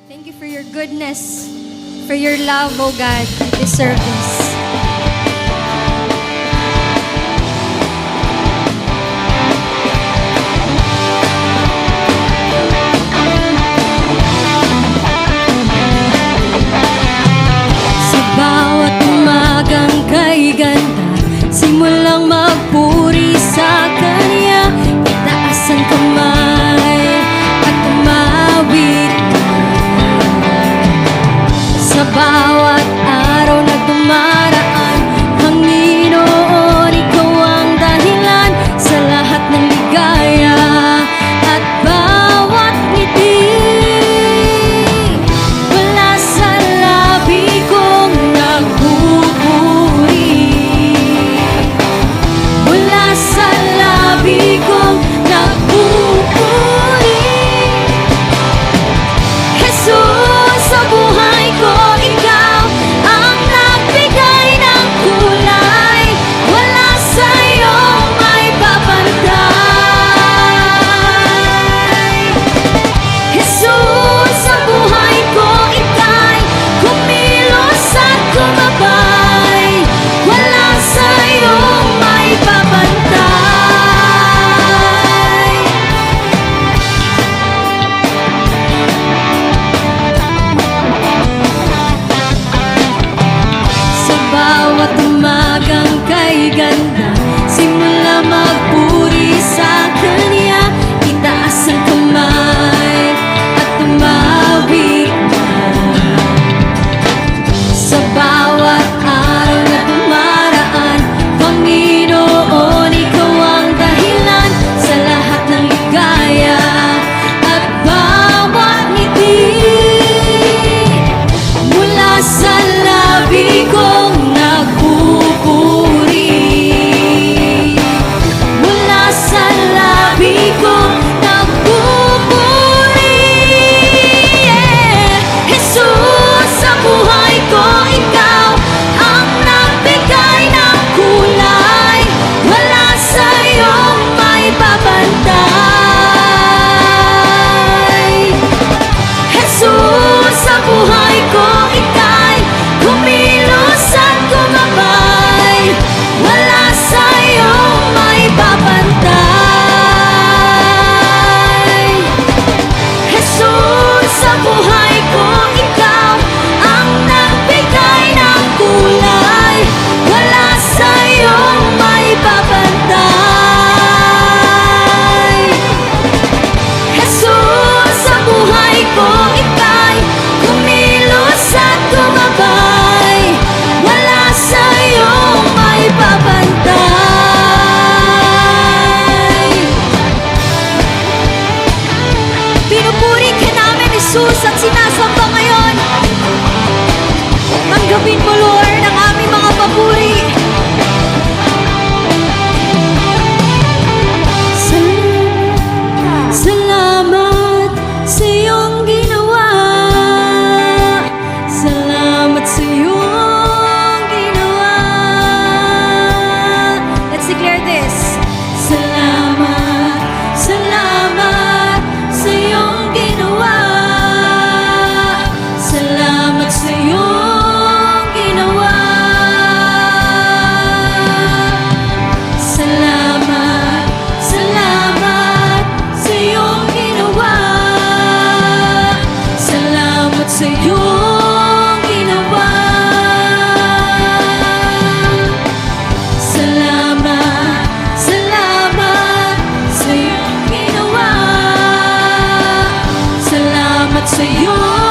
Thank you for your goodness, for your love, oh God. You deserve this. Sa bawat umagang kay ganda, simulang magpuri sa Kanya, itaas ang kamay at tumawid. Sa bawat araw na dumaraan, Panginoon, Ikaw ang dahilan sa lahat ng ligaya at bawat ngiti. Wala sa labi kong nagpupuri, wala sa labi kong nagpupuri. Jesus, sa buhay ko, Ikaw ang nagbigay ng kulay. Wala sa'yo may babantay. Jesus, sa buhay ko, Ika'y kumilos at kumabay. Wala sa'yo may babantay. Sa bawat umagang kay ganda, simula magpuri sa Kanya, itaas ang kamay at tumawid na. Sa bawat araw na dumaraan, Panginoon, Ikaw ang dahilan sa lahat ng ligaya at bawat ngiti. Mula sa labi kong nagpupuri, mula sa labi kong nagpupuri. Jesus, sa buhay ko, Ikaw ang nagbigay ng kulay. Wala sa'yo may babantay. Jesus, sa buhay ko, Ika'y kumilos at kumabay. Wala sa'yo may babantay. Jesus, sa buhay ko, Ikaw ang nagbigay ng kulay. Wala sa'yo may babantay. Jesus, sa buhay ko, Ika'y kumilos at kumabay. Wala sa'yo may babantay. Pinupuri ka namin, Jesus, at sinasamba ngayon. Tanggapin mo, Lord, ang aming mga papuri. Salamat sa iyong ginawa. Salamat sa iyong ginawa. Let's declare this. Salamat, salamat sa iyong ginawa. Salamat sa iyong ginawa. Salamat, salamat sa iyong ginawa. Salamat sa iyong ginawa. Salamat, salamat sa iyong ginawa. Salamat sa iyong